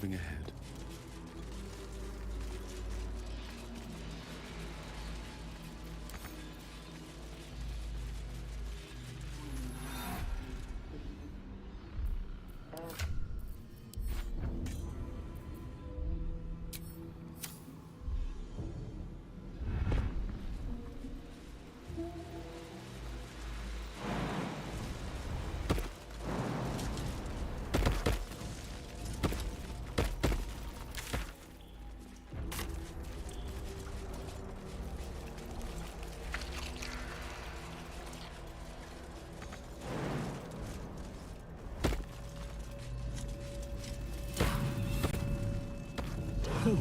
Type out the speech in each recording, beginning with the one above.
moving ahead. I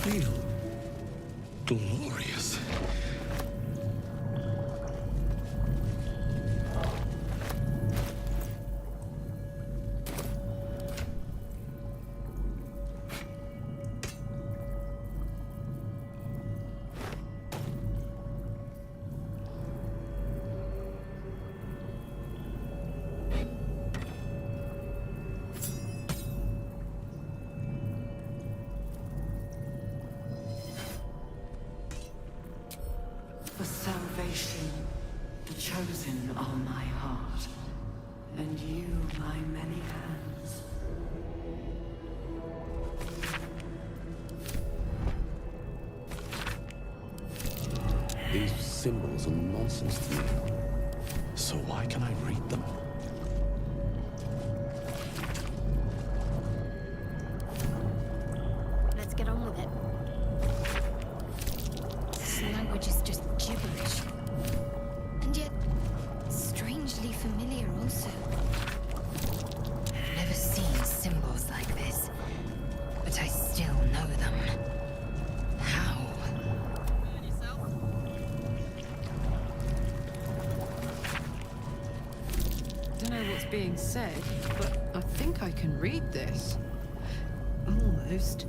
feel glorious. For salvation, the chosen are my heart, and you my many hands. These symbols are nonsense to me. So why can I read them? Let's get on with it. This language is just gibberish. And yet, strangely familiar also. I've never seen symbols like this, but I still know them. How? Don't know what's being said, but I think I can read this. Almost.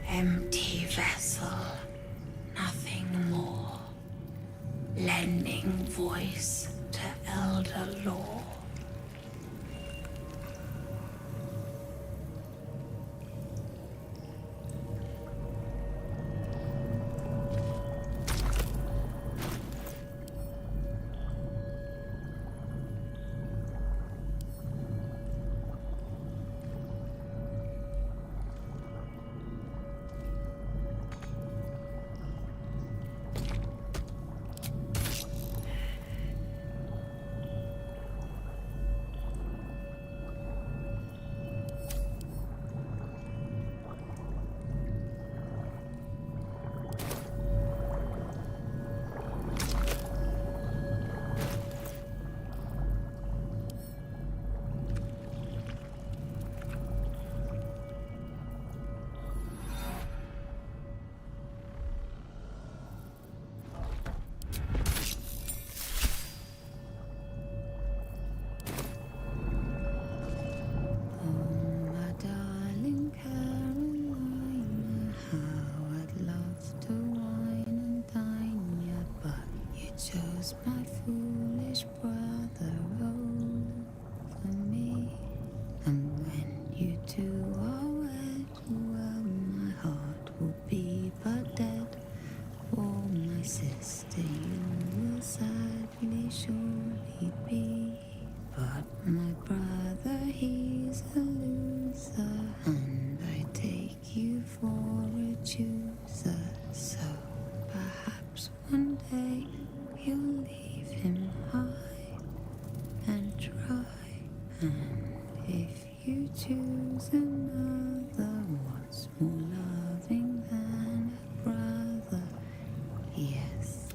Empty vessel, nothing more. Lending voice to elder law. My foolish brother over me, and when you two are wed, well, my heart will be but dead. For my sister, you will sadly surely be, but my brother, he's a loser, and I take you for a chooser. So perhaps one day you'll leave him high and try, and if you choose another, what's more loving than a brother? Yes.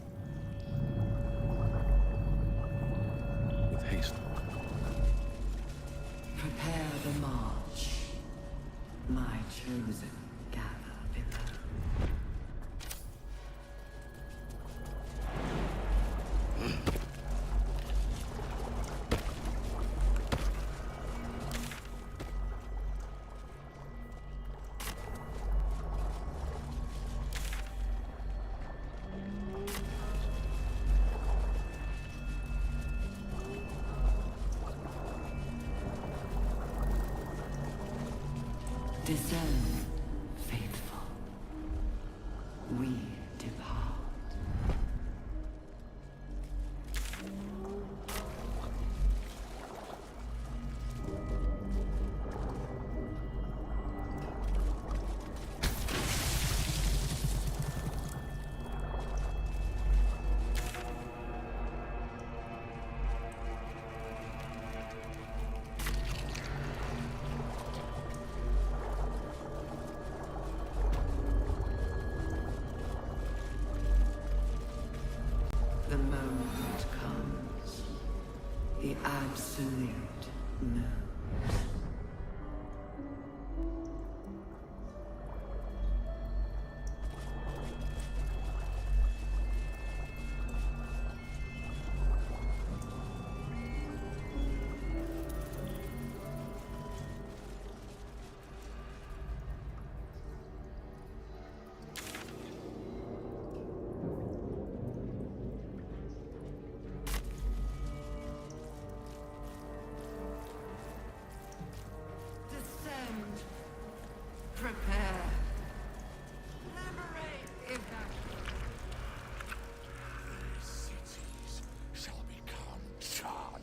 With haste. Prepare the march. My chosen gather below. Discern, faithful. We depart. The moment comes. The absolute moves. Descend. Prepare. Liberate, evacuate. These cities shall become charnel.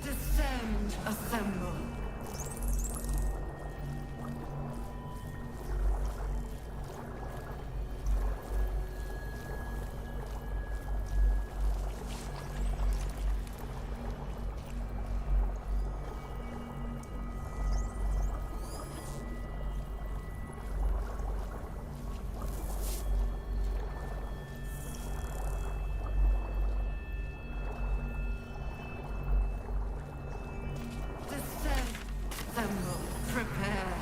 Descend, assemble. Descend, assemble, prepare.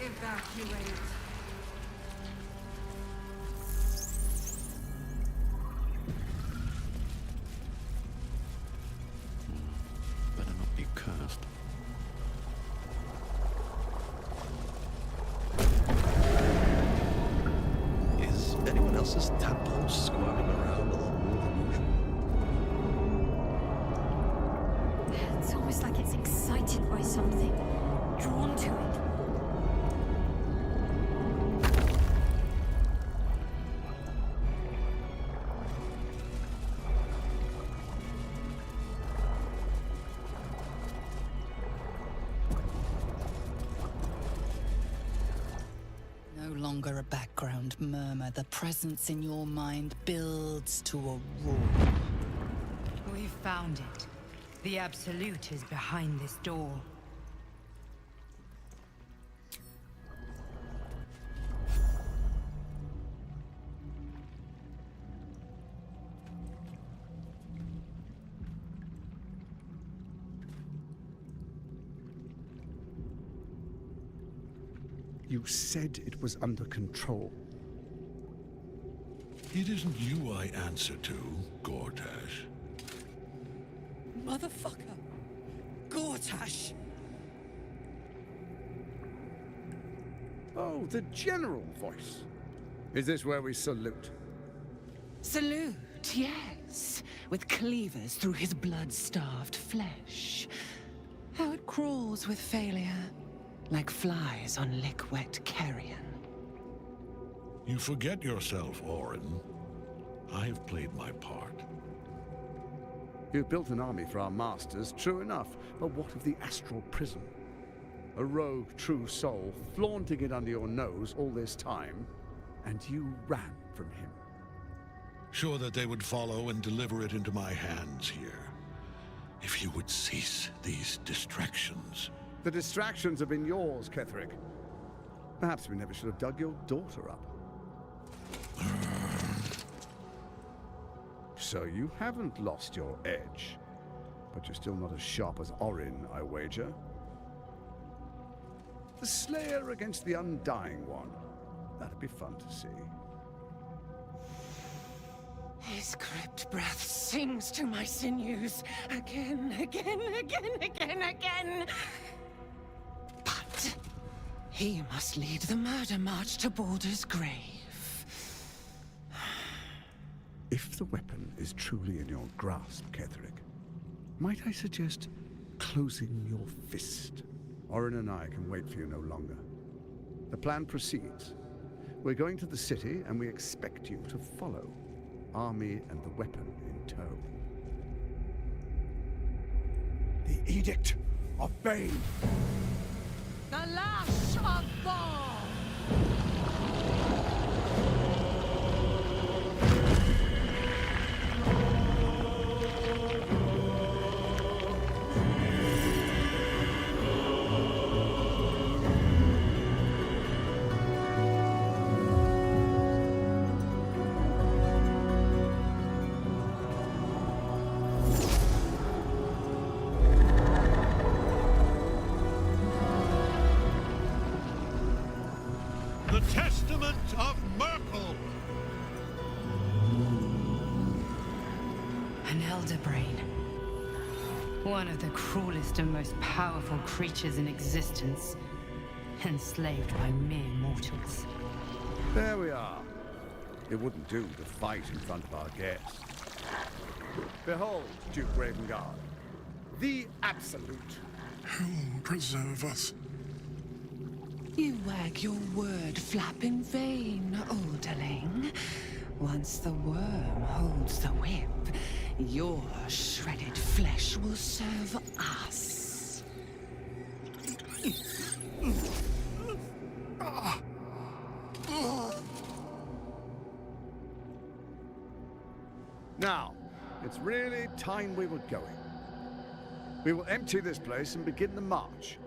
Evacuate. Better not be cursed. Is anyone else's tadpole squirming around a lot more than usual? It's almost like it's excited by something, drawn to it. No longer a background murmur. The presence in your mind builds to a roar. We found it. The Absolute is behind this door. You said it was under control. It isn't you I answer to, Gortash. Motherfucker! Gortash! Oh, the general voice. Is this where we salute? Salute, yes, with cleavers through his blood-starved flesh. How it crawls with failure, like flies on lick-wet carrion. You forget yourself, Orin. I have played my part. You built an army for our masters, true enough, but what of the astral prison? A rogue true soul, flaunting it under your nose all this time, and you ran from him. Sure that they would follow and deliver it into my hands here. If you would cease these distractions. The distractions have been yours, Ketherick. Perhaps we never should have dug your daughter up. So you haven't lost your edge, but you're still not as sharp as Orin, I wager. The Slayer against the Undying One. That'd be fun to see. His crypt breath sings to my sinews again, again, again, again, again. But he must lead the murder march to Baldur's grave. If the weapon is truly in your grasp, Ketherick, might I suggest closing your fist? Orin and I can wait for you no longer. The plan proceeds. We're going to the city, and we expect you to follow. Army and the weapon in tow. The Edict of Bane! The Lash of Ball! The Testament of Merkel! An elder brain. One of the cruelest and most powerful creatures in existence. Enslaved by mere mortals. There we are. It wouldn't do to fight in front of our guests. Behold, Duke Ravengard, the Absolute. Whom preserve us? You wag your word flap in vain, olderling. Once the worm holds the whip, your shredded flesh will serve us. Now, it's really time we were going. We will empty this place and begin the march.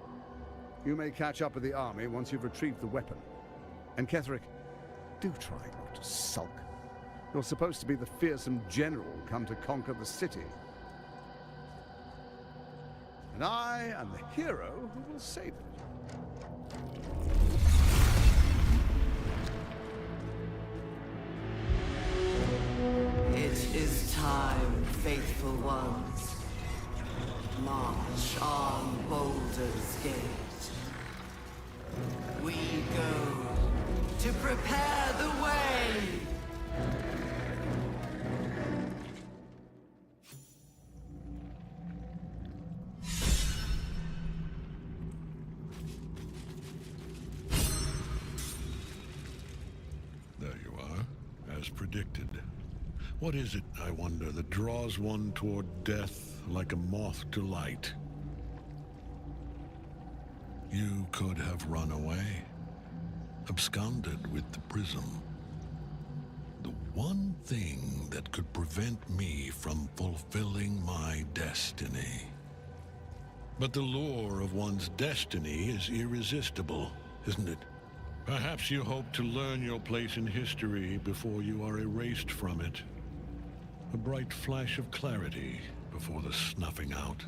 You may catch up with the army once you've retrieved the weapon. And Ketherick, do try not to sulk. You're supposed to be the fearsome general come to conquer the city. And I am the hero who will save it. It is time, faithful ones. March on Baldur's Gate. We go to prepare the way. There you are, as predicted. What is it, I wonder, that draws one toward death like a moth to light? You could have run away, absconded with the prism. The one thing that could prevent me from fulfilling my destiny. But the lure of one's destiny is irresistible, isn't it? Perhaps you hope to learn your place in history before you are erased from it. A bright flash of clarity before the snuffing out.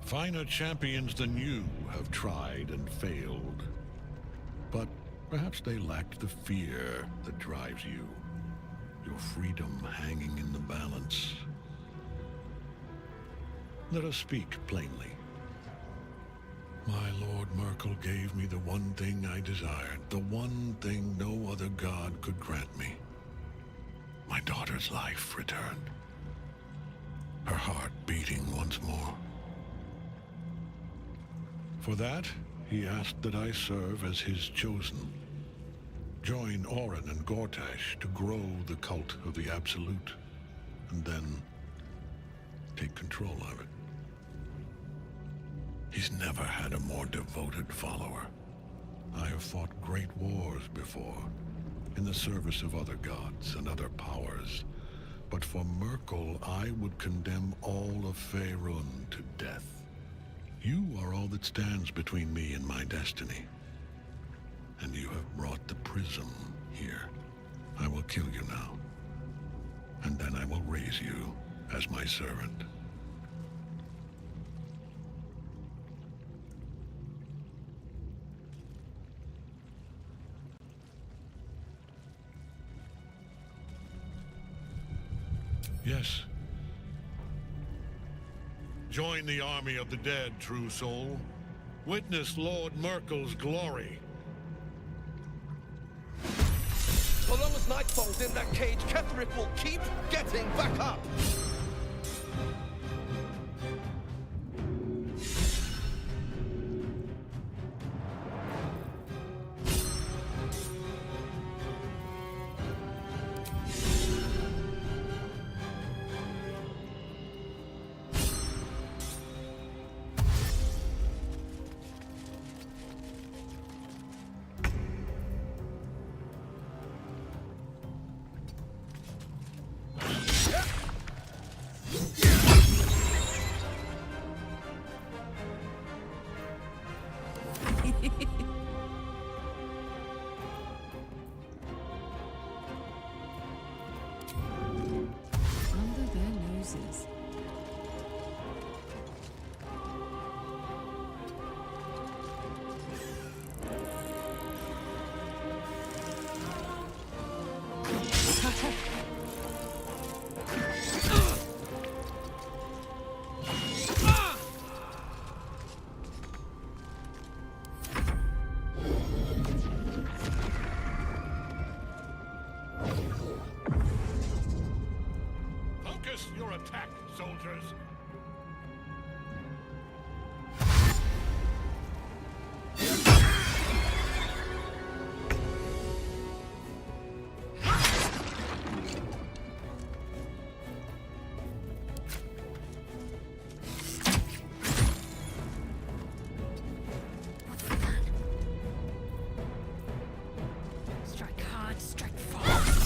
Finer champions than you have tried and failed. But perhaps they lacked the fear that drives you. Your freedom hanging in the balance. Let us speak plainly. My Lord Merkel gave me the one thing I desired, the one thing no other god could grant me. My daughter's life returned. Her heart beating once more. For that, he asked that I serve as his chosen. Join Orin and Gortash to grow the cult of the Absolute, and then take control of it. He's never had a more devoted follower. I have fought great wars before, in the service of other gods and other powers. But for Merkel, I would condemn all of Faerun to death. You are all that stands between me and my destiny. And you have brought the prism here. I will kill you now. And then I will raise you as my servant. Yes. Join the army of the dead, true soul. Witness Lord Merkel's glory. So long as Nightfall's in that cage, Ketheric will keep getting back up! Under their noses. Focus your attack, soldiers. Strike hard, strike fast.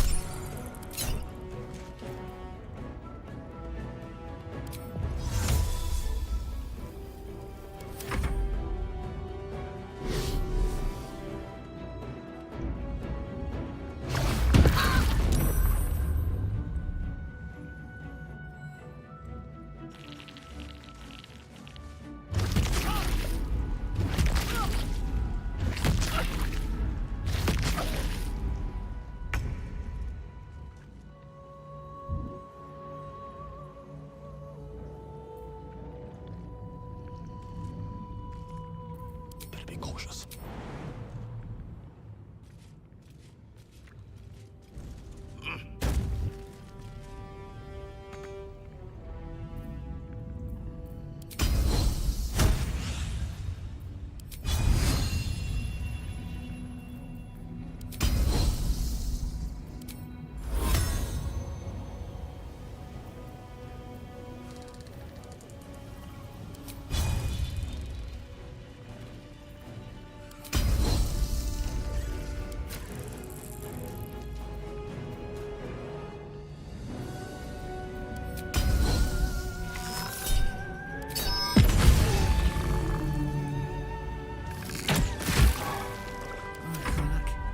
Better be cautious.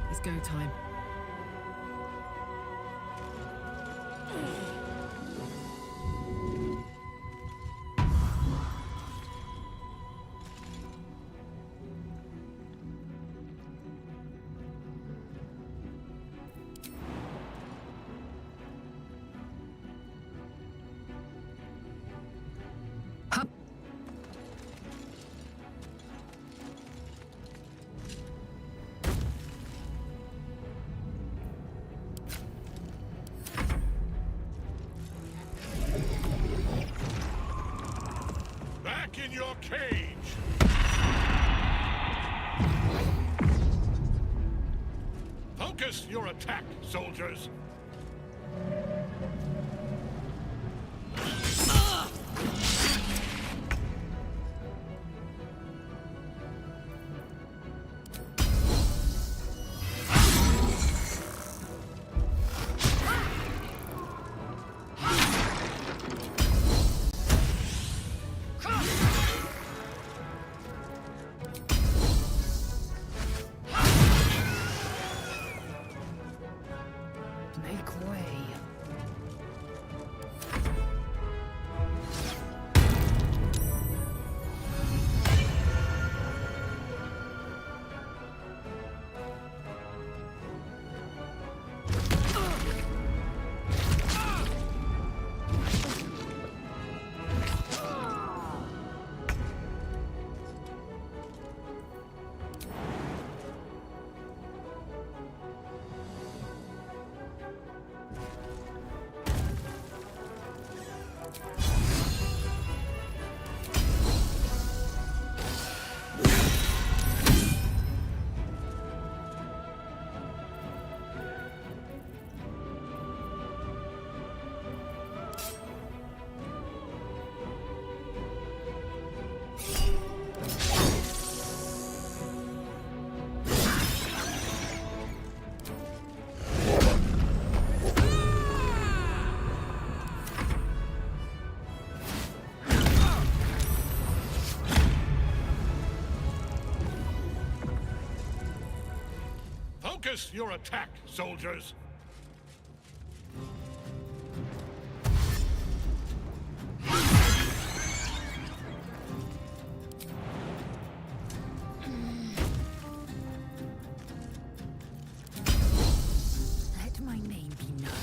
It's go time. Back in your cage! Focus your attack, soldiers! Focus your attack, soldiers! Let my name be known.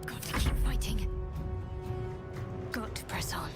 Got to keep fighting. Got to press on.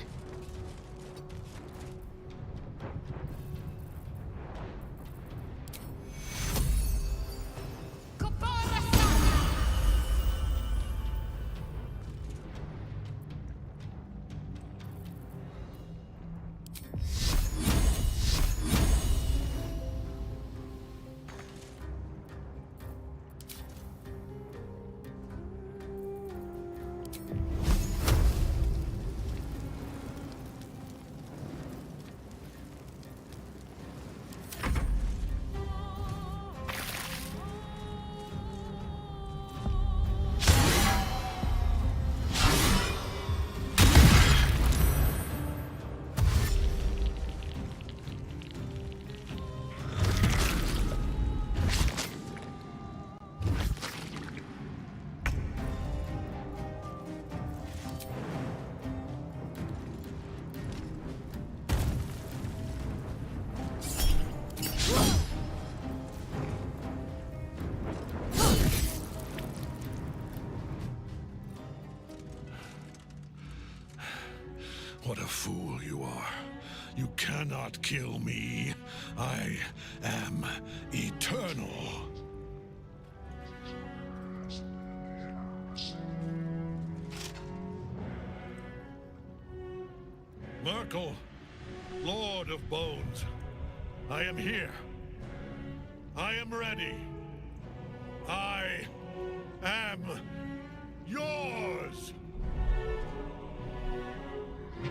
What a fool you are. You cannot kill me. I am eternal. Merkel, Lord of Bones, I am here. I am ready. I am yours. I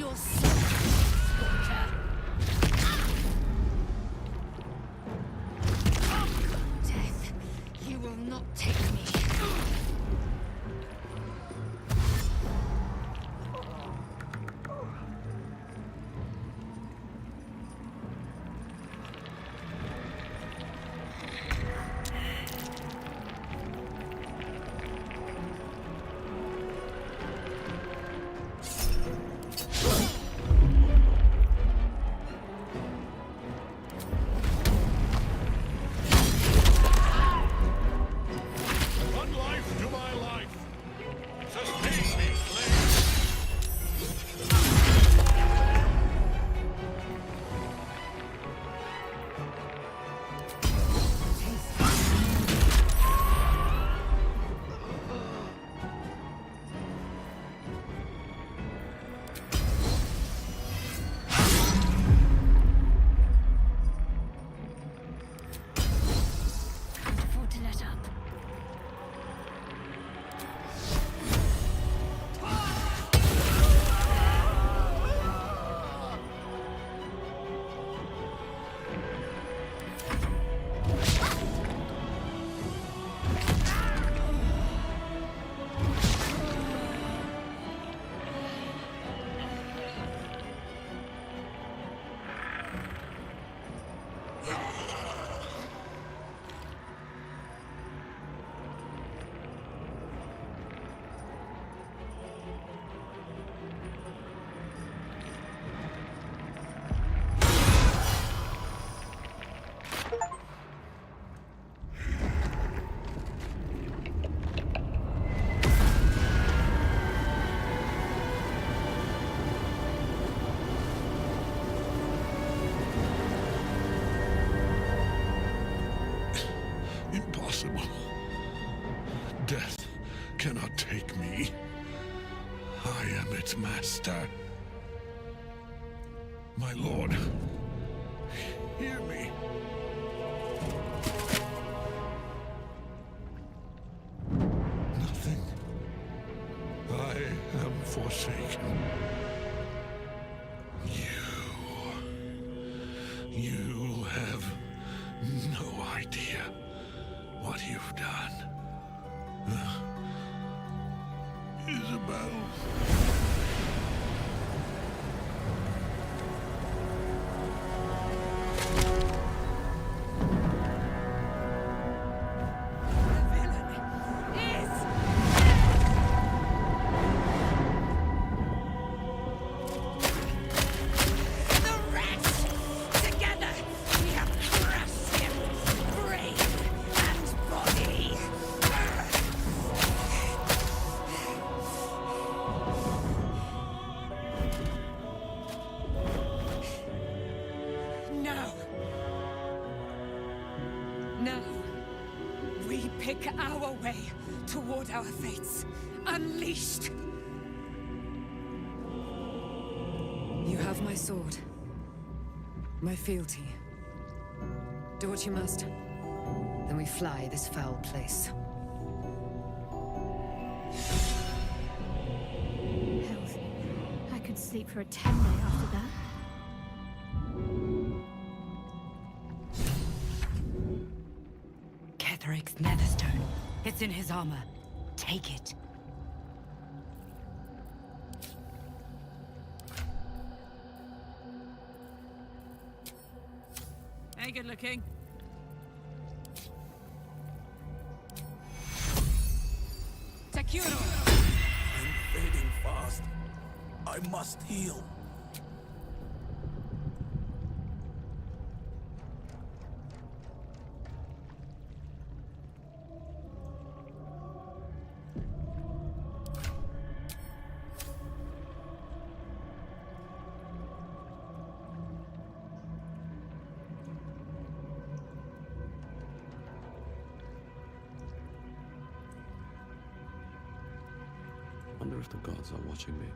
your soul, Scorcher. Death, you will not take me. One life to my life. Sustain me, slave. Can't afford to let up. Impossible. Death cannot take me. I am its master. My lord, hear me. Nothing. I am forsaken. You have no idea what you've done. Isabel. No. We pick our way toward our fates. Unleashed! You have my sword. My fealty. Do what you must. Then we fly this foul place. Hells, I could sleep for a 10-day after that. Ketheric's netherstone. It's in his armor. Take it. Hey, good looking. Takuro! I'm fading fast. I must heal. Wonder if the gods are watching me.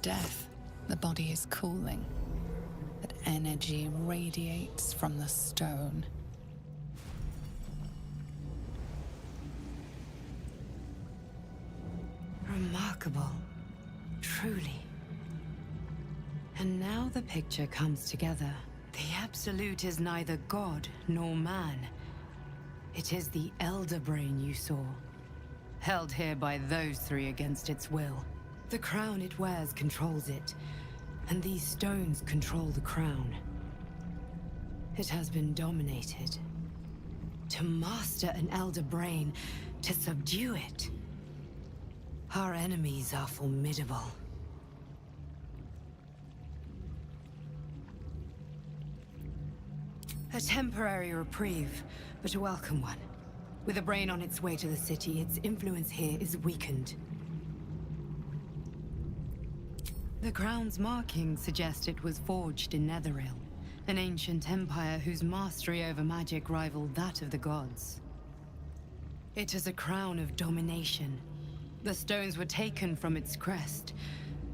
death, the body is cooling, but energy radiates from the stone. Remarkable. Truly. And now the picture comes together. The Absolute is neither god nor man. It is the Elder Brain you saw, held here by those three against its will. The crown it wears controls it, and these stones control the crown. It has been dominated. To master an Elder Brain, to subdue it. Our enemies are formidable. A temporary reprieve, but a welcome one. With a brain on its way to the city, its influence here is weakened. The crown's markings suggest it was forged in Netheril, an ancient empire whose mastery over magic rivaled that of the gods. It is a crown of domination. The stones were taken from its crest.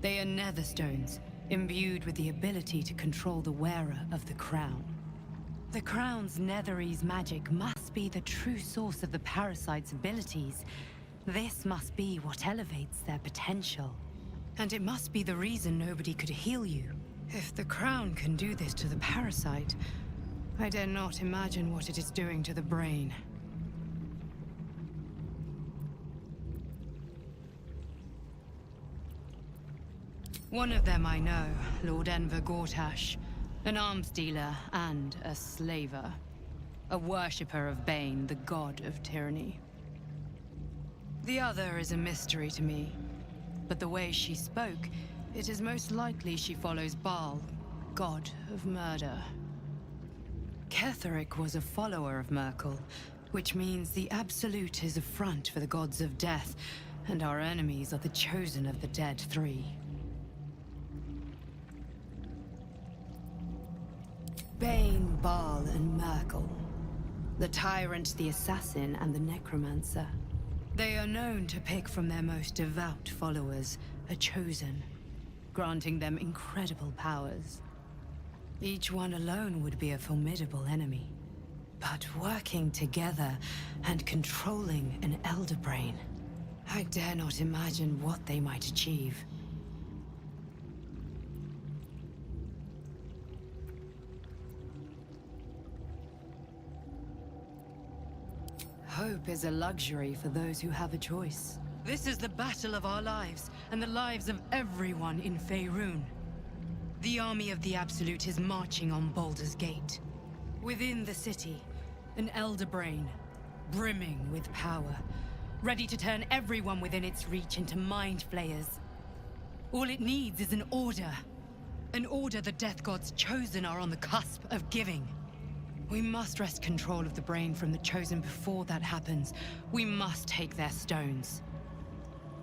They are nether stones, imbued with the ability to control the wearer of the crown. The crown's Netherese magic must be the true source of the parasite's abilities. This must be what elevates their potential. And it must be the reason nobody could heal you. If the crown can do this to the parasite, I dare not imagine what it is doing to the brain. One of them I know, Lord Enver Gortash. An arms dealer and a slaver. A worshipper of Bane, the god of tyranny. The other is a mystery to me. But the way she spoke, it is most likely she follows Baal, god of murder. Ketheric was a follower of Merkel, which means the Absolute is a front for the gods of death, and our enemies are the chosen of the dead three. Bane, Baal, and Merkel. The tyrant, the assassin, and the necromancer. They are known to pick from their most devout followers, a chosen, granting them incredible powers. Each one alone would be a formidable enemy. But working together and controlling an Elder Brain, I dare not imagine what they might achieve. Hope is a luxury for those who have a choice. This is the battle of our lives, and the lives of everyone in Faerun. The army of the Absolute is marching on Baldur's Gate. Within the city, an Elder Brain, brimming with power, ready to turn everyone within its reach into mind flayers. All it needs is an order. An order the Death God's chosen are on the cusp of giving. We must wrest control of the brain from the chosen before that happens. We must take their stones.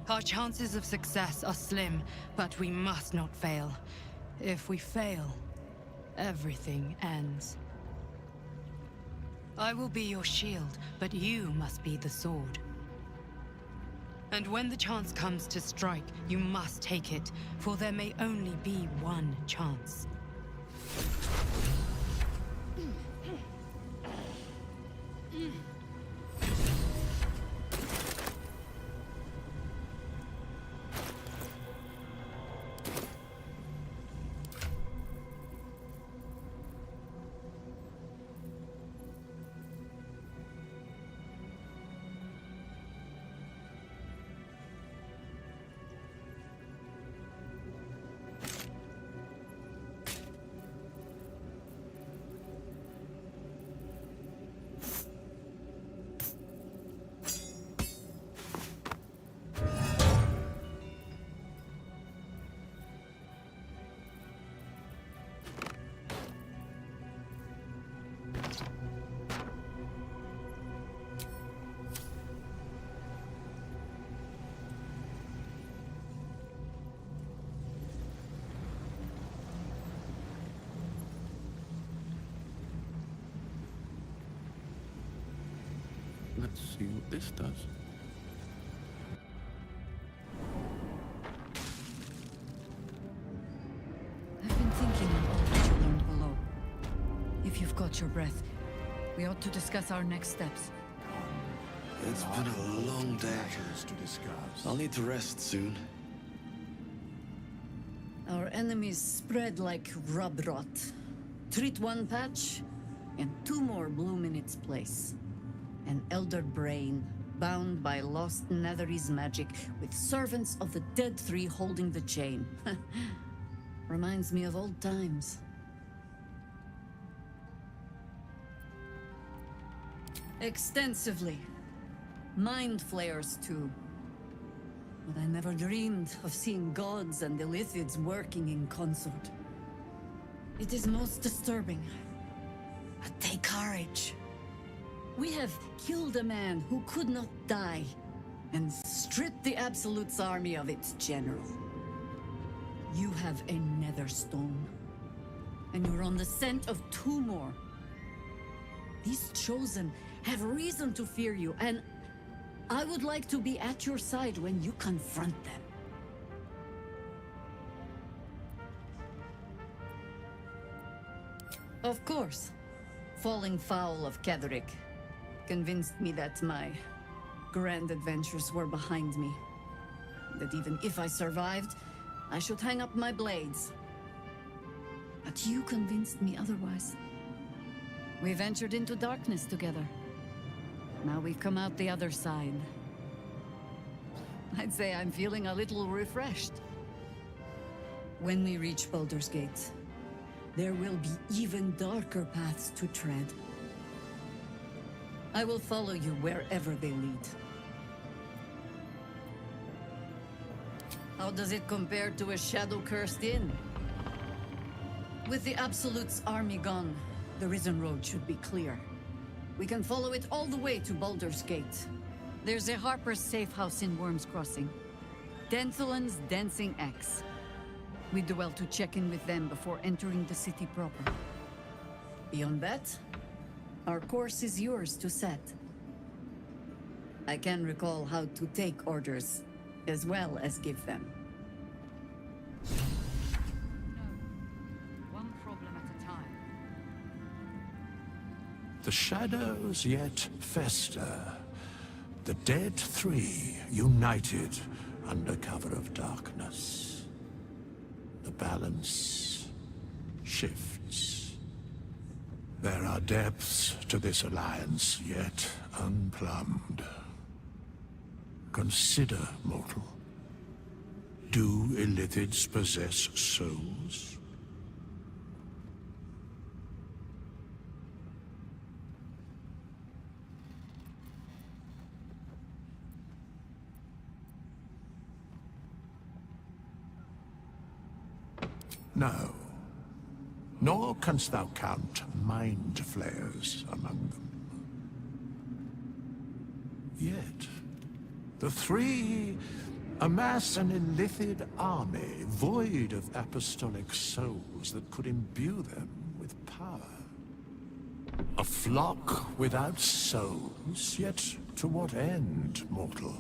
Our chances of success are slim, but we must not fail. If we fail, everything ends. I will be your shield, but you must be the sword. And when the chance comes to strike, you must take it, for there may only be one chance. Let's see what this does. We ought to discuss our next steps. It's been a long day. I'll need to rest soon. Our enemies spread like rub rot. Treat one patch, and two more bloom in its place. An elder brain, bound by lost Netherese magic, with servants of the dead three holding the chain. Reminds me of old times. Extensively. Mind flayers, too. But I never dreamed of seeing gods and Illithids working in consort. It is most disturbing. But take courage. We have killed a man who could not die, and stripped the Absolute's army of its general. You have a Netherstone, and you're on the scent of two more. These Chosen have reason to fear you, and I would like to be at your side when you confront them. Of course, falling foul of Ketheric convinced me that my grand adventures were behind me. That even if I survived, I should hang up my blades. But you convinced me otherwise. We ventured into darkness together. Now we've come out the other side. I'd say I'm feeling a little refreshed. When we reach Baldur's Gate, there will be even darker paths to tread. I will follow you wherever they lead. How does it compare to a shadow-cursed inn? With the Absolute's army gone, the Risen Road should be clear. We can follow it all the way to Baldur's Gate. There's a Harper's safe house in Worm's Crossing. Denthalen's Dancing Axe. We do well to check in with them before entering the city proper. Beyond that, our course is yours to set. I can recall how to take orders, as well as give them. One problem at a time. The shadows yet fester. The dead three united under cover of darkness. The balance shifts. There are depths to this alliance yet unplumbed. Consider, mortal. Do Illithids possess souls? No. Nor canst thou count mind flayers among them. Yet, the three amass an Illithid army void of apostolic souls that could imbue them with power. A flock without souls, yet to what end, mortal?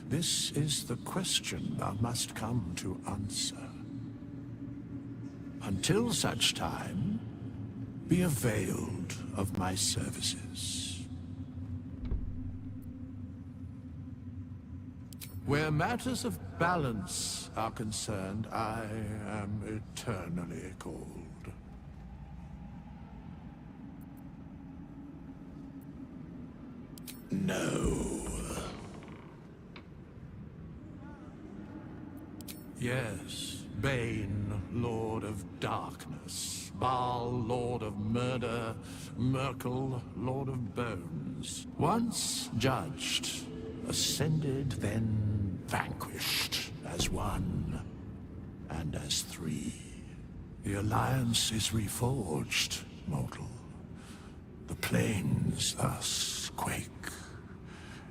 This is the question thou must come to answer. Until such time, be availed of my services. Where matters of balance are concerned, I am eternally cold. No. Yes, Bane, Lord of Darkness, Baal, Lord of Murder, Merkel, Lord of Bones. Once judged, ascended, then vanquished as one and as three. The alliance is reforged, mortal. The plains thus quake,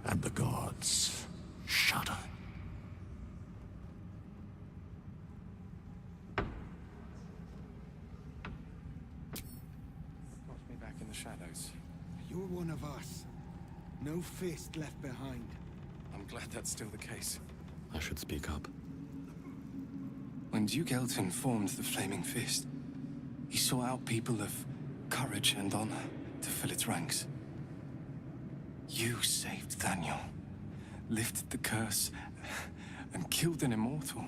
and the gods shudder. Shadows. You're one of us. No fist left behind. I'm glad that's still the case. I should speak up. When Duke Elton formed the Flaming Fist, he sought out people of courage and honor. to fill its ranks. You saved Daniel, lifted the curse, and killed an immortal.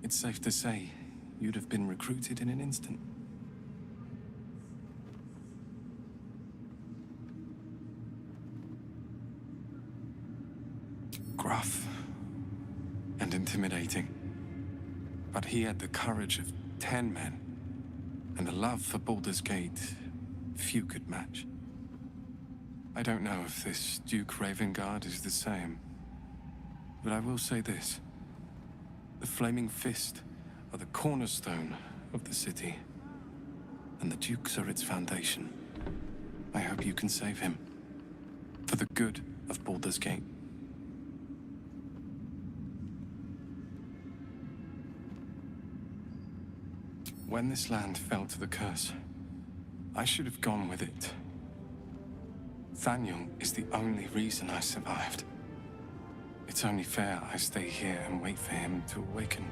It's safe to say you'd have been recruited in an instant. Gruff and intimidating, but he had the courage of 10 men and a love for Baldur's Gate few could match. I don't know if this Duke Ravengard is the same, but I will say this. The Flaming Fist are the cornerstone of the city, and the Dukes are its foundation. I hope you can save him, for the good of Baldur's Gate. When this land fell to the curse, I should have gone with it. Daniel is the only reason I survived. It's only fair I stay here and wait for him to awaken.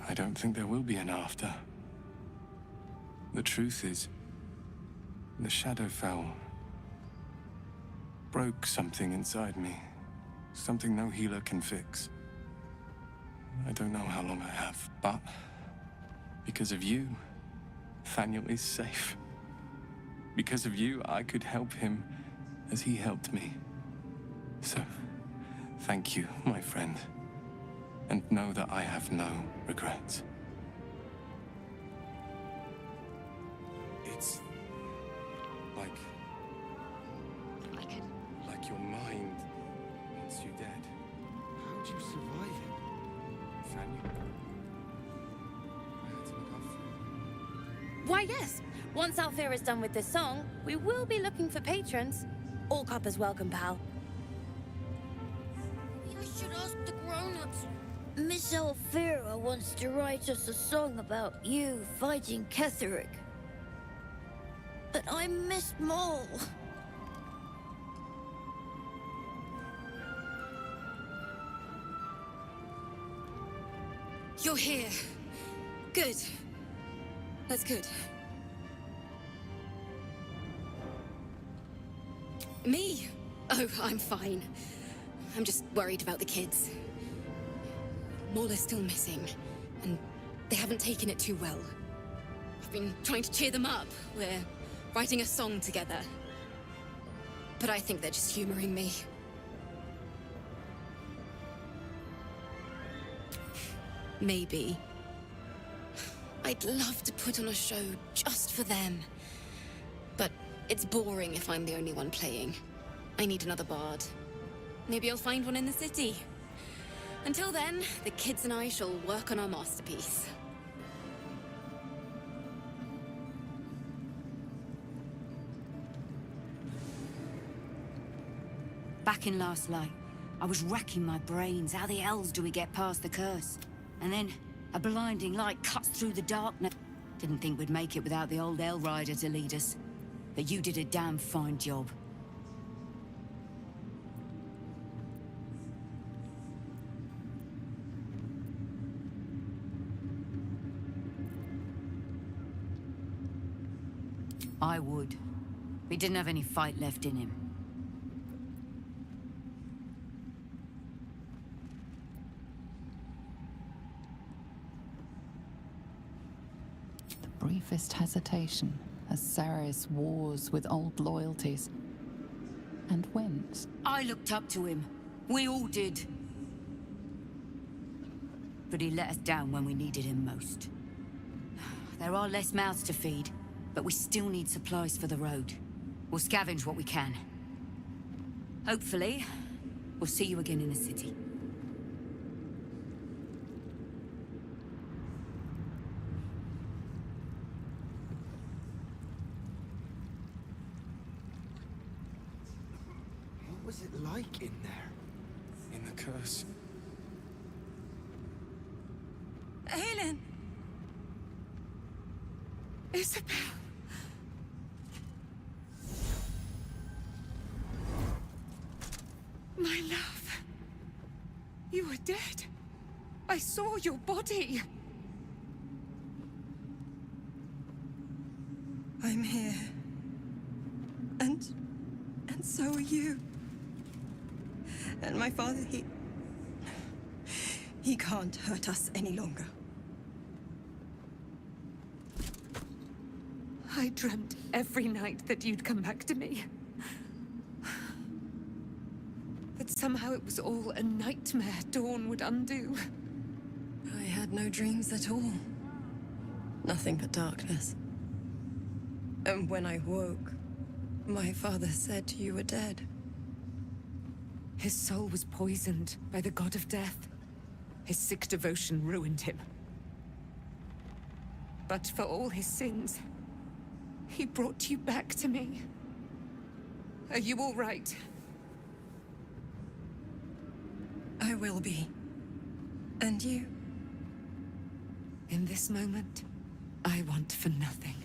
I don't think there will be an after. The truth is, the Shadowfell broke something inside me. Something no healer can fix. I don't know how long I have, but because of you, Daniel is safe. Because of you, I could help him as he helped me. So, thank you, my friend. And know that I have no regrets. It's like your mind wants you dead. How'd you survive it? Daniel. I had to look after him. Why, yes. Once Alfira is done with this song, we will be looking for patrons. All coppers welcome, pal. You should ask the grown-ups. Miss Alfira wants to write us a song about you fighting Ketheric. But I miss Maul. You're here. Good. That's good. Me? Oh, I'm fine. I'm just worried about the kids. Maul is still missing, and they haven't taken it too well. I've been trying to cheer them up. We're writing a song together. But I think they're just humoring me. Maybe. I'd love to put on a show just for them. But it's boring if I'm the only one playing. I need another bard. Maybe I'll find one in the city. Until then, the kids and I shall work on our masterpiece. Back in Last Light, I was racking my brains. How the hells do we get past the curse? And then, a blinding light cuts through the darkness. Didn't think we'd make it without the old El Rider to lead us. But you did a damn fine job. I would. He didn't have any fight left in him. Briefest hesitation as Saris wars with old loyalties and wins. I looked up to him. We all did. But he let us down when we needed him most. There are less mouths to feed, but we still need supplies for the road. We'll scavenge what we can. Hopefully, we'll see you again in the city. What was it like in there? In the curse. Helen! Isabel! My love. dead. I saw your body. I'm here. And so are you. And my father, he can't hurt us any longer. I dreamt every night that you'd come back to me. That somehow it was all a nightmare Dawn would undo. I had no dreams at all. Nothing but darkness. And when I woke, my father said you were dead. His soul was poisoned by the god of death. His sick devotion ruined him. But for all his sins, he brought you back to me. Are you all right? I will be. And you? In this moment, I want for nothing.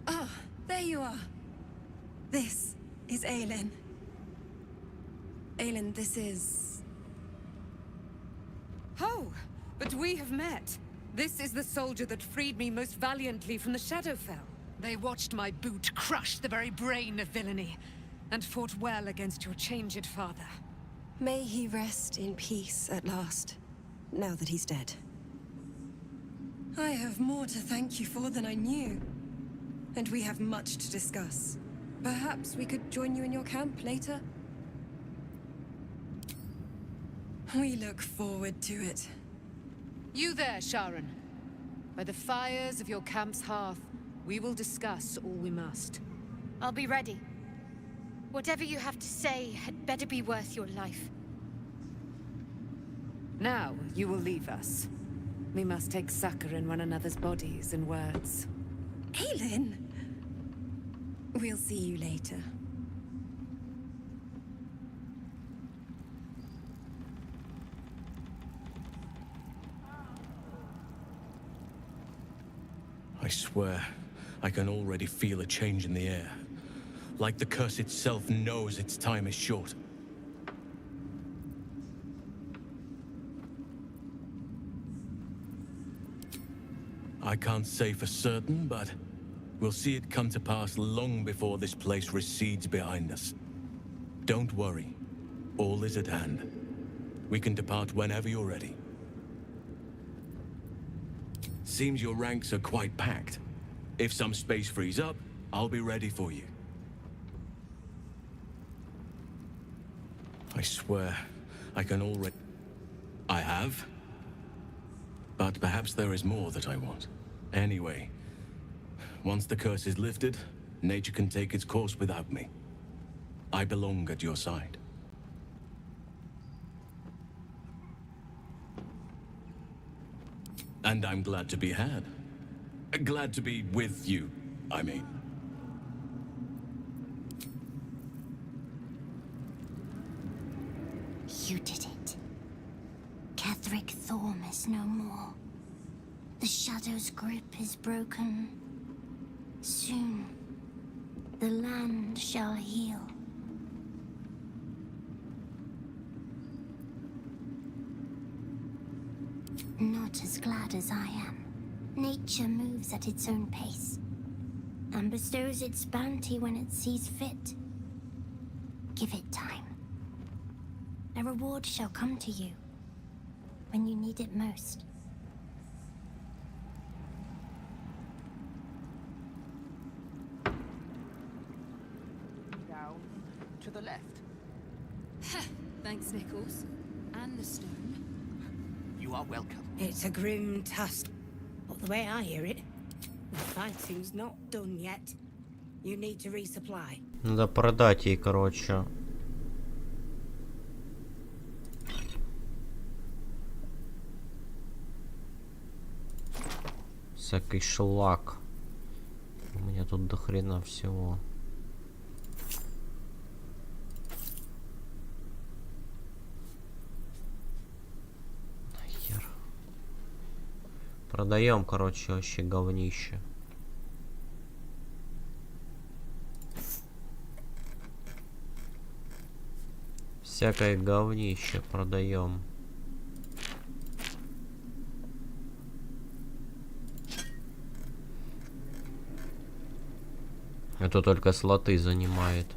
Ah, there you are. This is Aelin. Aelin, this is... Oh, but we have met. This is the soldier that freed me most valiantly from the Shadowfell. They watched my boot crush the very brain of villainy, and fought well against your changed father. May he rest in peace at last, now that he's dead. I have more to thank you for than I knew. And we have much to discuss. Perhaps we could join you in your camp later? We look forward to it. You there, Sharon. By the fires of your camp's hearth, we will discuss all we must. I'll be ready. Whatever you have to say had better be worth your life. Now, you will leave us. We must take succor in one another's bodies and words. Aelin! We'll see you later. I swear, I can already feel a change in the air. Like the curse itself knows its time is short. I can't say for certain, but we'll see it come to pass long before this place recedes behind us. Don't worry. All is at hand. We can depart whenever you're ready. Seems your ranks are quite packed. If some space frees up, I'll be ready for you. I swear, I can already... I have. But perhaps there is more that I want. Anyway, once the curse is lifted, nature can take its course without me. I belong at your side. And I'm glad to be had. Glad to be with you, I mean. You did it. Catherick Thorm is no more. The Shadow's grip is broken. Soon, the land shall heal. Not as glad as I am. Nature moves at its own pace, and bestows its bounty when it sees fit. Give it time. A reward shall come to you when you need it most. Down to the left. Thanks, Nichols. And the stone. You are welcome. It's a grim task, but the way I hear it, the fighting's not done yet. You need to resupply. Надо продать ей, короче. Всякий шлак. У меня тут до хрена всего. Продаем, короче, вообще говнище. Всякое говнище продаем. Это только слоты занимает.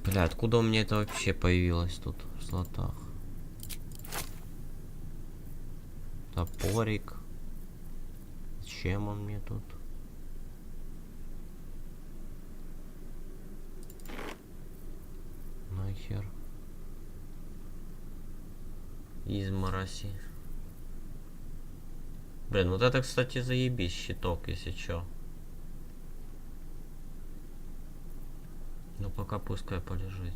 Бля, откуда у меня это вообще появилось тут в слотах? Топорик. Зачем он мне тут? Нахер. Измороси. Блин, вот это, кстати, заебись щиток, если чё. Ну пока пускай полежит.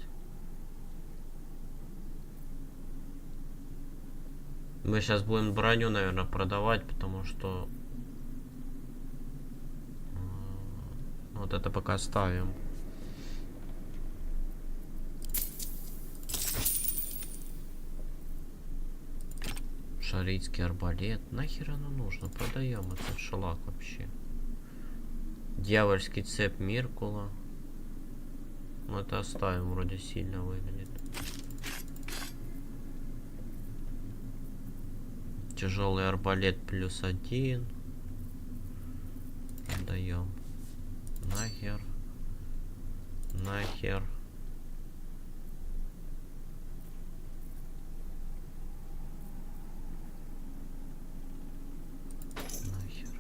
Мы сейчас будем броню, наверное, продавать, потому что вот это пока ставим. Шарийский арбалет. Нахер оно нужно? Продаем этот шелак вообще. Дьявольский цепь Миркула. Ну это оставим, вроде сильно выглядит. Тяжелый арбалет +1. Даем. Нахер. Нахер. Нахер.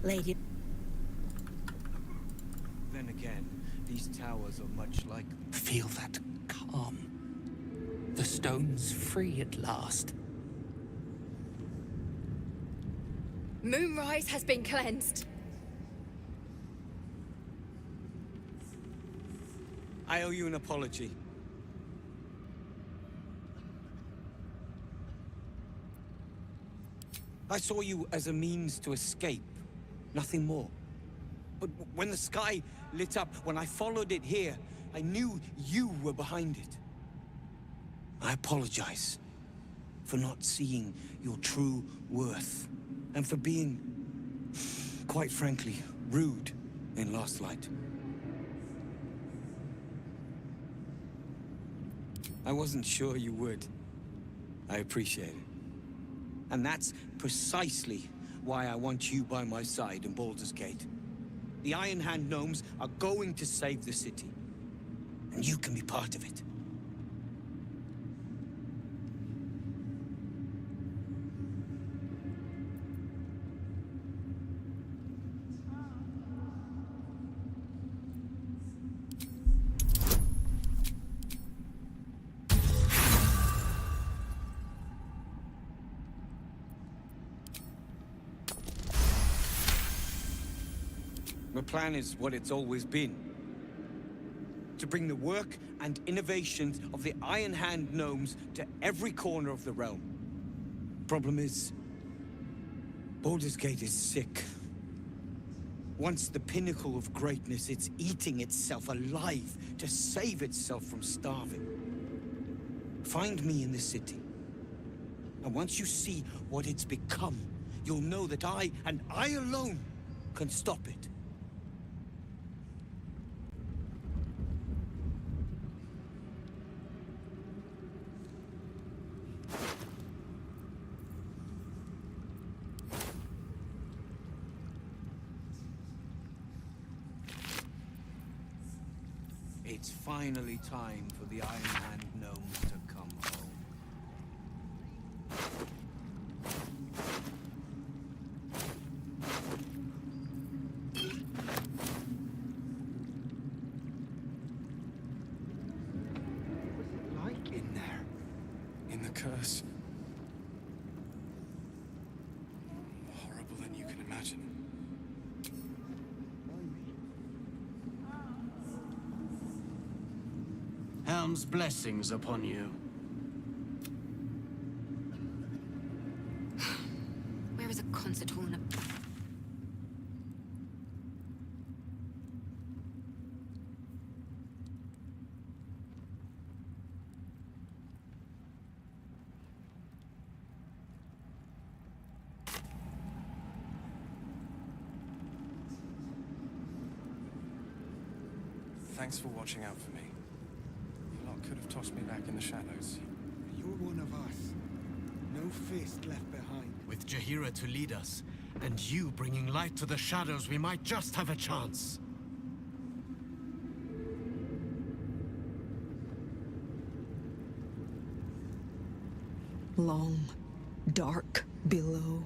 Lady. Then again, these towers are much like... Feel that calm. The stone's free at last. Moonrise has been cleansed. I owe you an apology. I saw you as a means to escape, nothing more. But when the sky lit up, when I followed it here, I knew you were behind it. I apologize for not seeing your true worth, and for being, quite frankly, rude in Last Light. I wasn't sure you would. I appreciate it. And that's precisely why I want you by my side in Baldur's Gate. The Iron Hand gnomes are going to save the city, and you can be part of it. The plan is what it's always been. To bring the work and innovations of the Iron Hand gnomes to every corner of the realm. Problem is, Baldur's Gate is sick. Once the pinnacle of greatness, it's eating itself alive to save itself from starving. Find me in the city. And once you see what it's become, you'll know that I, and I alone, can stop it. It's finally time for the Iron Hand gnomes to come home. Like in there? In the curse. Horrible than you can imagine. Helm's blessings upon you. Where is a concert hall and a... Thanks for watching out for me. A lot could have tossed me back in the shadows. You're one of us. No fist left behind. With Jaheira to lead us, and you bringing light to the shadows, we might just have a chance. Long, dark below.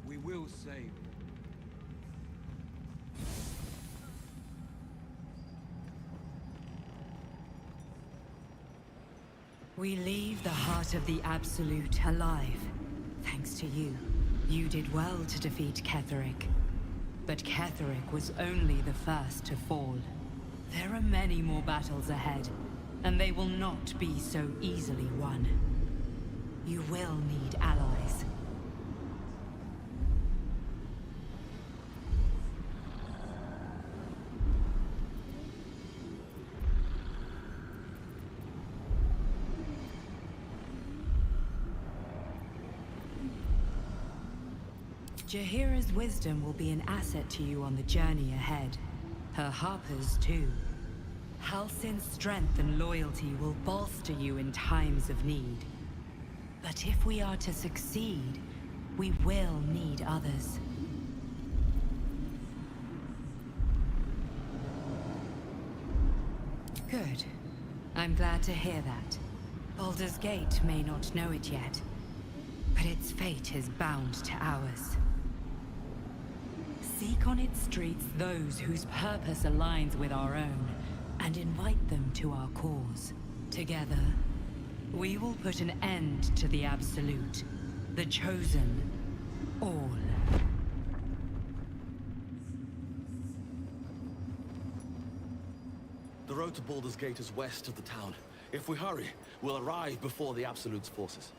We will save. We leave the heart of the Absolute alive. Thanks to you. You did well to defeat Ketheric. But Ketheric was only the first to fall. There are many more battles ahead, and they will not be so easily won. You will need allies. Jaheira's wisdom will be an asset to you on the journey ahead. Her harpers, too. Halsin's strength and loyalty will bolster you in times of need. But if we are to succeed, we will need others. Good. I'm glad to hear that. Baldur's Gate may not know it yet, but its fate is bound to ours. Seek on its streets those whose purpose aligns with our own, and invite them to our cause. Together, we will put an end to the Absolute, the Chosen, all. The road to Baldur's Gate is west of the town. If we hurry, we'll arrive before the Absolute's forces.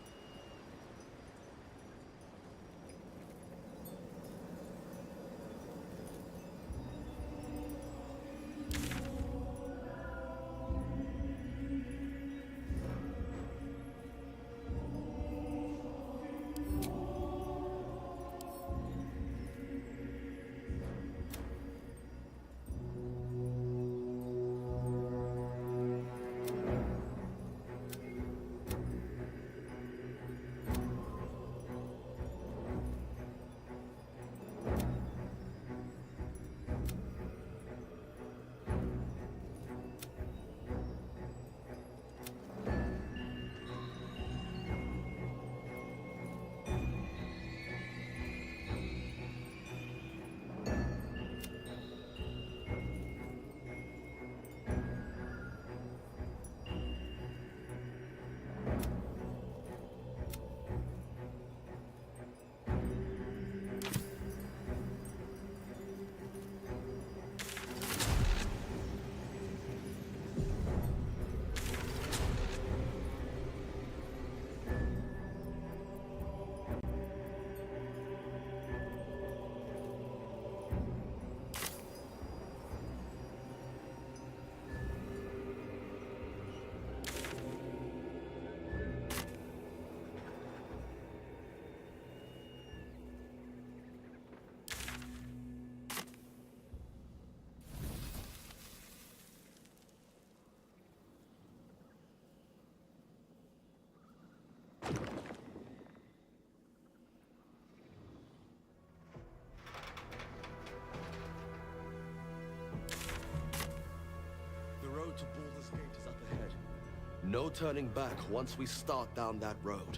No turning back once we start down that road.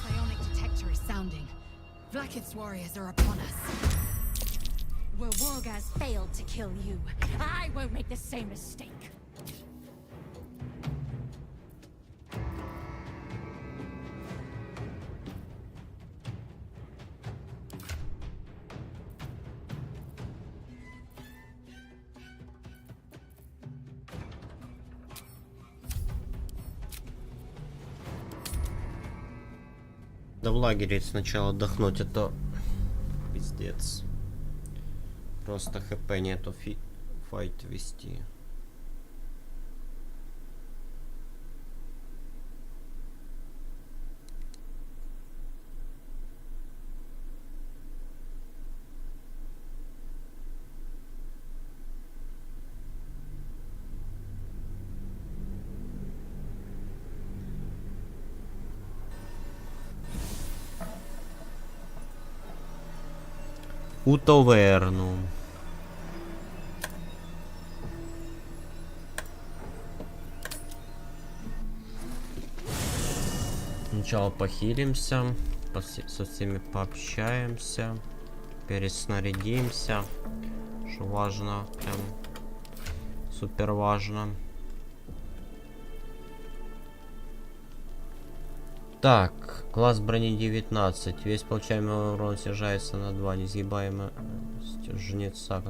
Psionic detector is sounding. Blacket's warriors are upon us. Where Wargaz failed to kill you, I won't make the same mistake. Да в лагере сначала отдохнуть, а то пиздец. Просто хп нету файт вести. У таверну. Сначала похилимся, со всеми пообщаемся, переснарядимся, что важно, прям супер важно. Так, класс брони 19. Весь получаемый урон снижается на 2. Несгибаемость жнеца.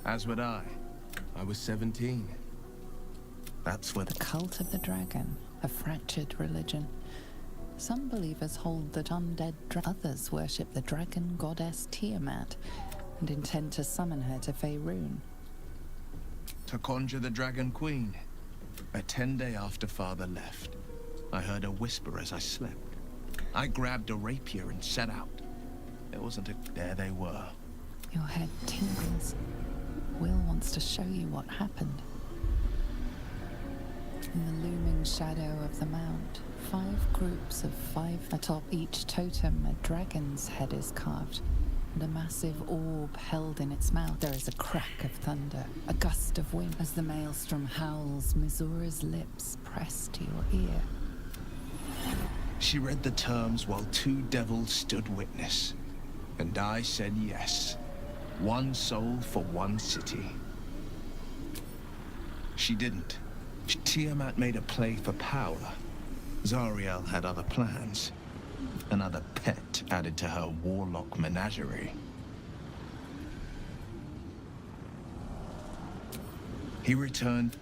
As would I. I was 17. That's where The cult of the dragon, a fractured religion. Some believers hold that undead others worship the dragon goddess Tiamat and intend to summon her to Faerun. To conjure the Dragon Queen. A 10-day after Father left, I heard a whisper as I slept. I grabbed a rapier and set out. There wasn't a... There they were. Your head tingles. Will wants to show you what happened. In the looming shadow of the mount, 5 groups of 5 atop each totem, a dragon's head is carved, and a massive orb held in its mouth. There is a crack of thunder, a gust of wind. As the maelstrom howls, Mizura's lips press to your ear. She read the terms while 2 devils stood witness. And I said yes. 1 soul for 1 city. She didn't. Tiamat made a play for power. Zariel had other plans. Another pet added to her warlock menagerie. He returned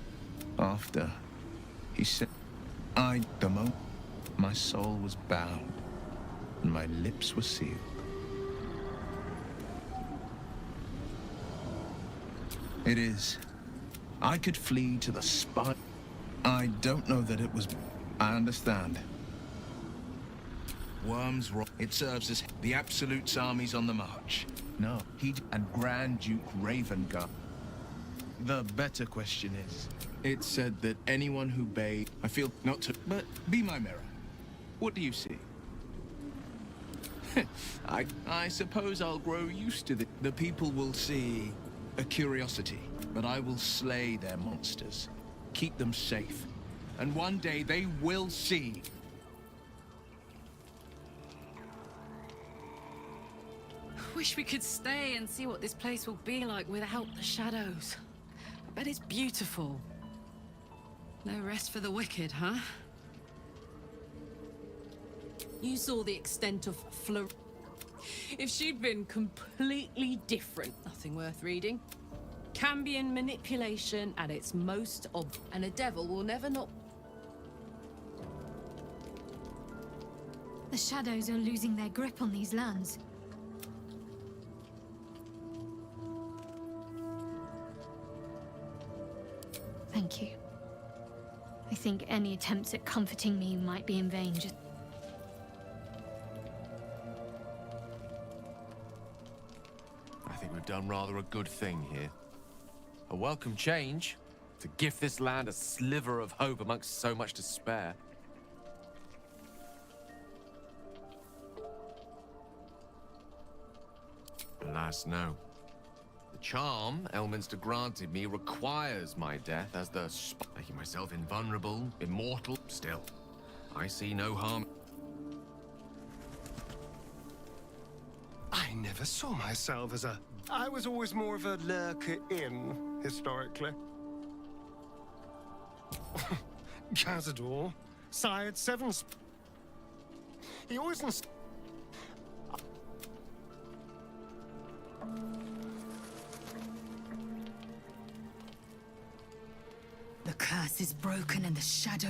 after. He said, the moment my soul was bound and my lips were sealed. It is. I could flee to the spy. I don't know that it was... I understand. Worms rock. It serves as the Absolute's armies on the march. No, he and Grand Duke Ravenguard. The better question is, it said that anyone who bade... I feel not to... But be my mirror. What do you see? I suppose I'll grow used to the people will see a curiosity, but I will slay their monsters, keep them safe, and one day they will see. Wish we could stay and see what this place will be like without the shadows. I bet it's beautiful. No rest for the wicked, huh? You saw the extent of Fleur. If she'd been completely different, nothing worth reading. Cambion manipulation at its most and a devil will never not... The shadows are losing their grip on these lands. Thank you. I think any attempts at comforting me might be in vain. I think we've done rather a good thing here. A welcome change to give this land a sliver of hope amongst so much despair. Alas, no. The charm Elminster granted me requires my death as the making myself invulnerable, immortal. Still, I see no harm. I never saw myself as a... I was always more of a lurker-in, historically. Cazador, sired 7... He always... The curse is broken and the shadow...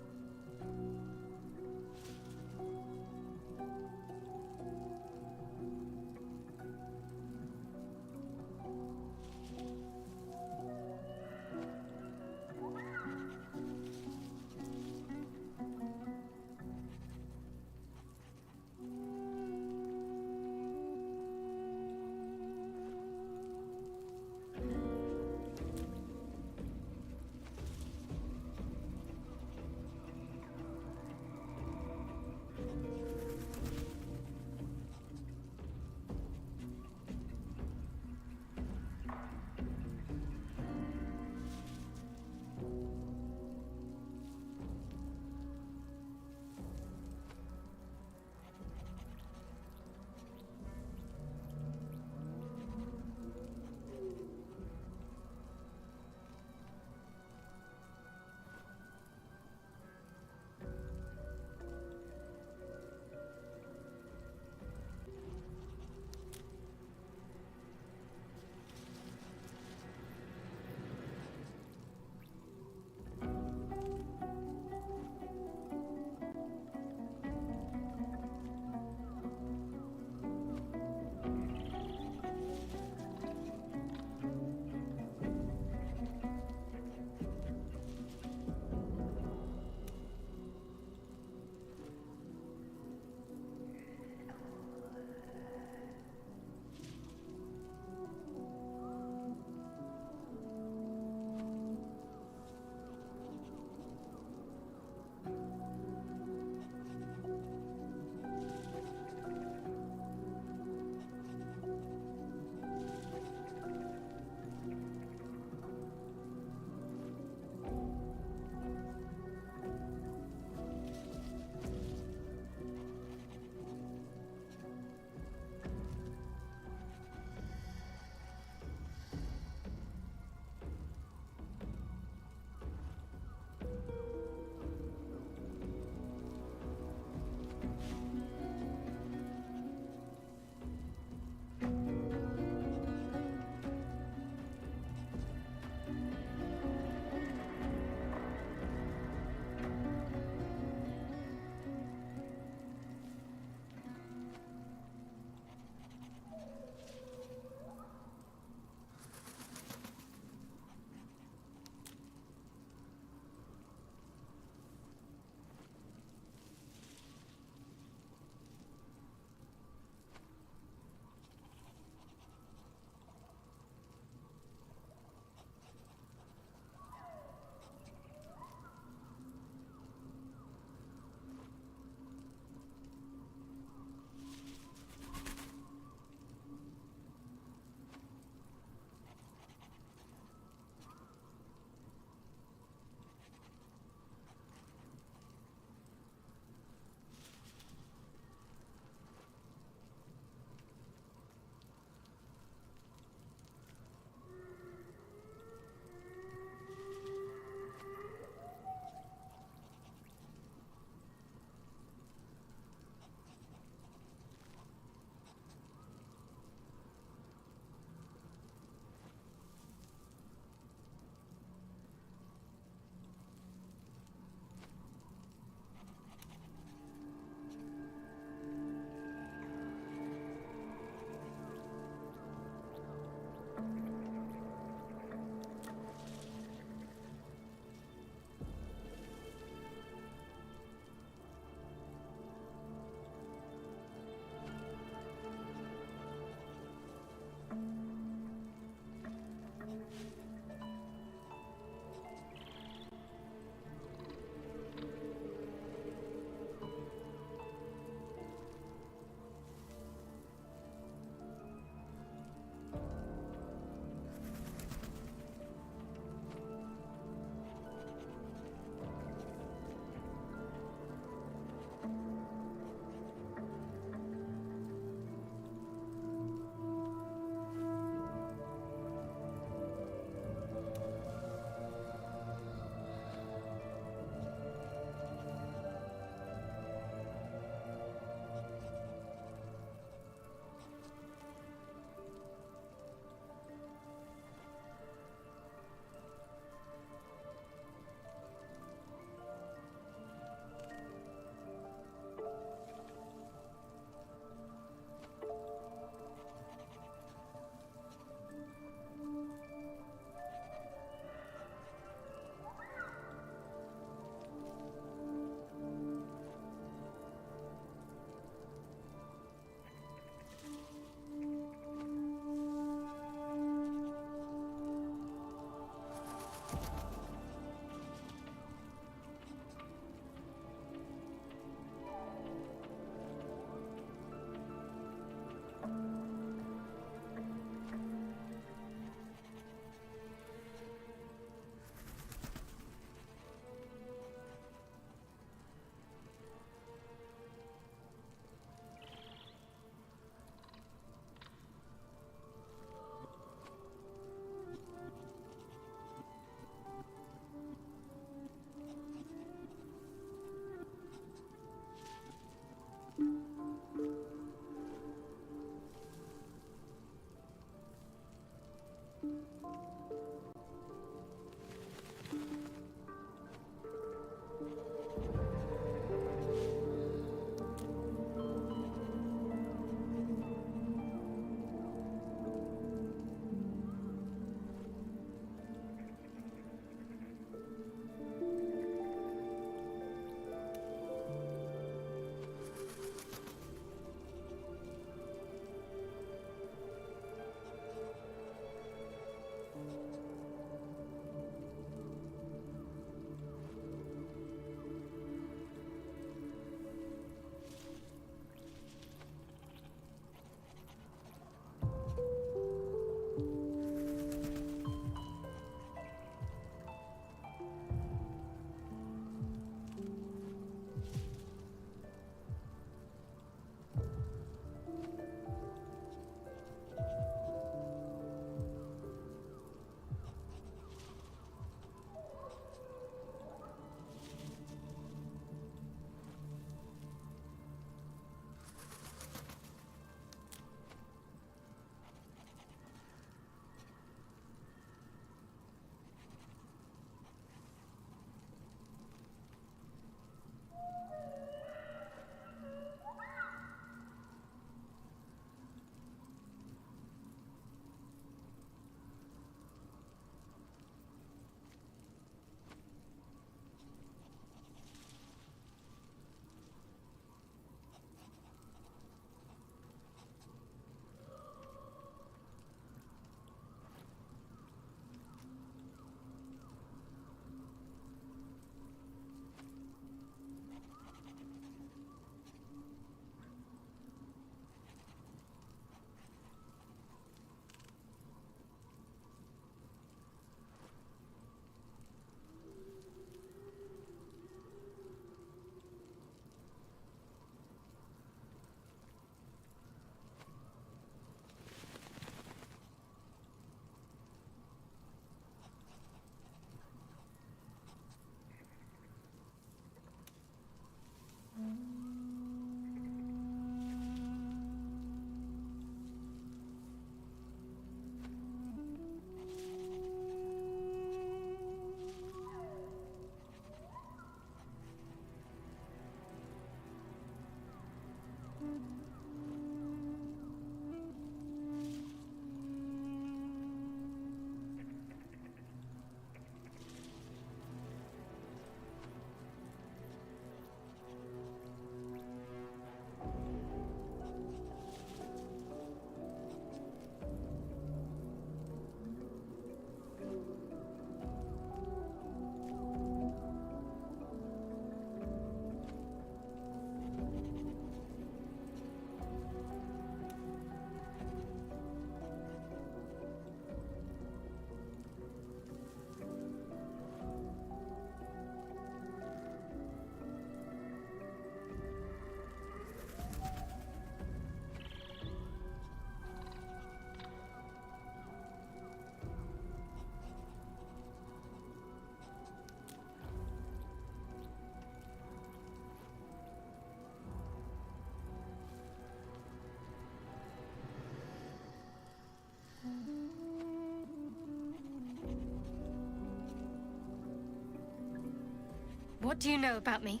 What do you know about me?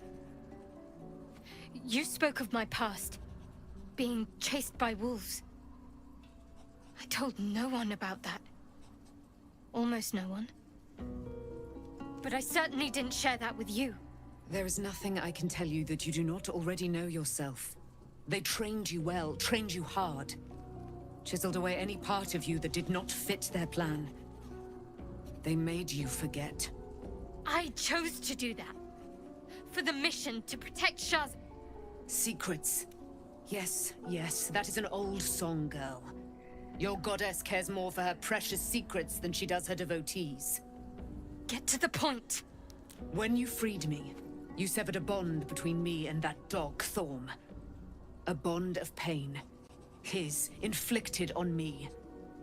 You spoke of my past, being chased by wolves. I told no one about that. Almost no one. But I certainly didn't share that with you. There is nothing I can tell you that you do not already know yourself. They trained you well, trained you hard. Chiseled away any part of you that did not fit their plan. They made you forget. I chose to do that. For the mission to protect Shaz. Secrets. Yes, yes, that is an old song, girl. Your goddess cares more for her precious secrets than she does her devotees. Get to the point. When you freed me, you severed a bond between me and that dog, Thorm. A bond of pain. His, inflicted on me.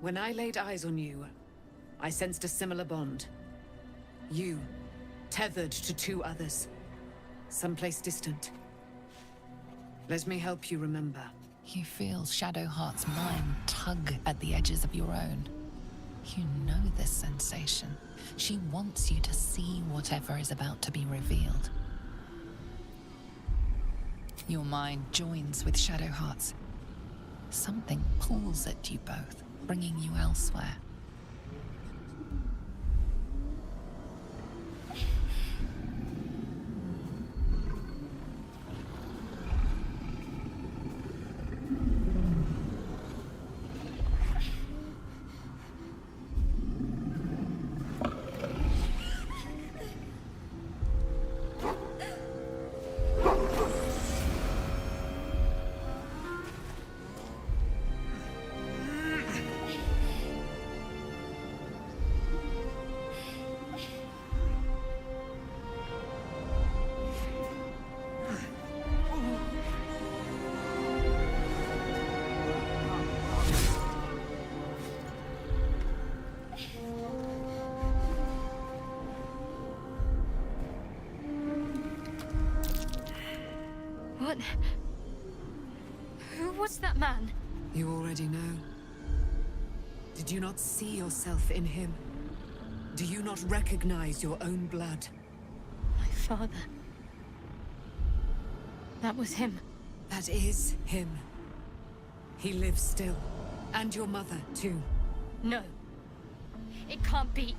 When I laid eyes on you, I sensed a similar bond. You, tethered to two others. Someplace distant. Let me help you remember. You feel Shadowheart's mind tug at the edges of your own. You know this sensation. She wants you to see whatever is about to be revealed. Your mind joins with Shadowheart's. Something pulls at you both, bringing you elsewhere. What? Who was that man? You already know. Did you not see yourself in him? Do you not recognize your own blood? My father. That was him. That is him. He lives still. And your mother, too. No. It can't be.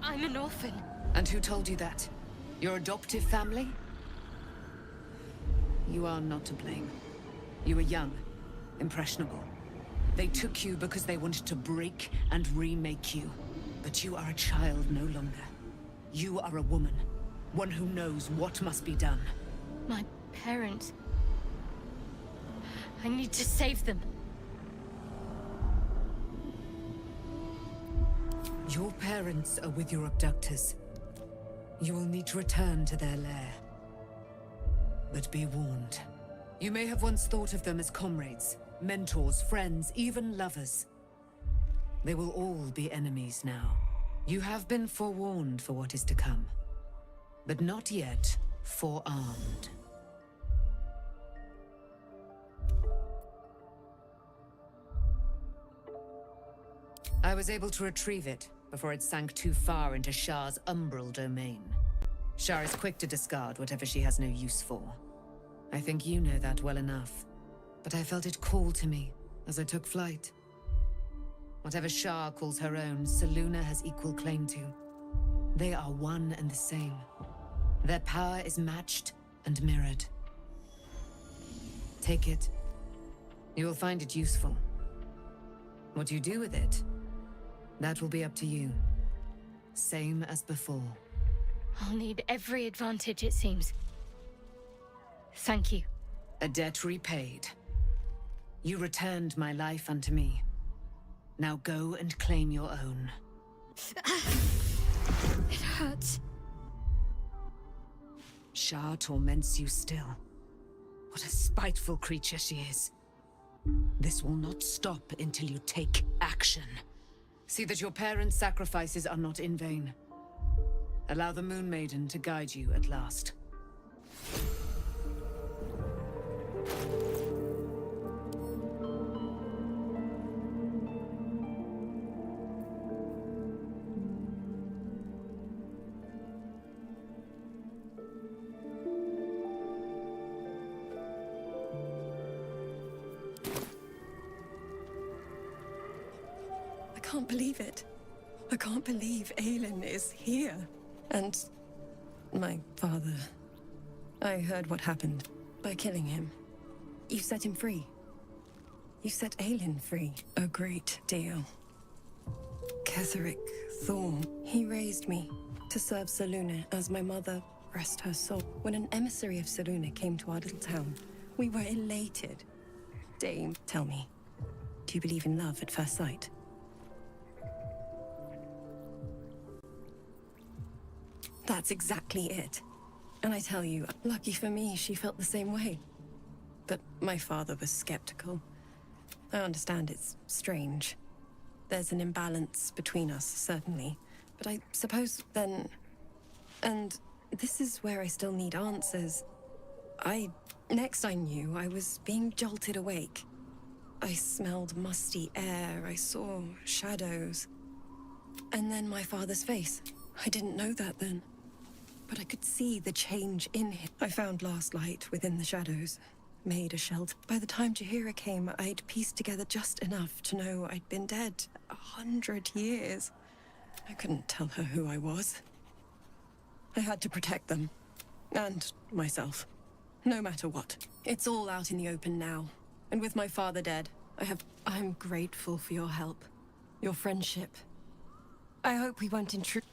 I'm an orphan. And who told you that? Your adoptive family? You are not to blame. You were young, impressionable. They took you because they wanted to break and remake you. But you are a child no longer. You are a woman. One who knows what must be done. My parents. I need to save them. Your parents are with your abductors. You will need to return to their lair. But be warned. You may have once thought of them as comrades, mentors, friends, even lovers. They will all be enemies now. You have been forewarned for what is to come, but not yet forearmed. I was able to retrieve it before it sank too far into Shah's umbral domain. Shah is quick to discard whatever she has no use for. I think you know that well enough. But I felt it call to me as I took flight. Whatever Shah calls her own, Selûne has equal claim to. They are one and the same. Their power is matched and mirrored. Take it. You will find it useful. What you do with it, that will be up to you. Same as before. I'll need every advantage, it seems. Thank you. A debt repaid. You returned my life unto me. Now go and claim your own. It hurts. Shah torments you still. What a spiteful creature she is. This will not stop until you take action. See that your parents' sacrifices are not in vain. Allow the Moon Maiden to guide you at last. I can't believe it. I can't believe Aelin is here. And my father. I heard what happened by killing him. You set him free. You set Aelin free. A great deal. Ketheric Thorm. He raised me to serve Selûne as my mother, rest her soul. When an emissary of Selûne came to our little town, we were elated. Dame, tell me, do you believe in love at first sight? That's exactly it. And I tell you, lucky for me, she felt the same way. But my father was skeptical. I understand it's strange. There's an imbalance between us, certainly. But I suppose then... And this is where I still need answers. Next I knew, I was being jolted awake. I smelled musty air, I saw shadows. And then my father's face. I didn't know that then. But I could see the change in him. I found last light within the shadows, made a shelter. By the time Jahira came, I'd pieced together just enough to know I'd been dead 100 years. I couldn't tell her who I was. I had to protect them. And myself. No matter what. It's all out in the open now. And with my father dead, I'm grateful for your help. Your friendship. I hope we won't intrude.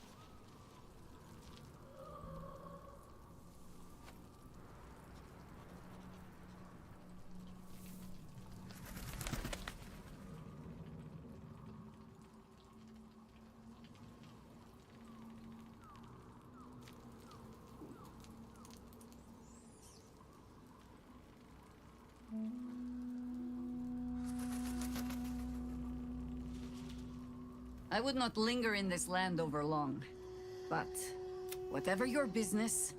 I would not linger in this land over long. But whatever your business,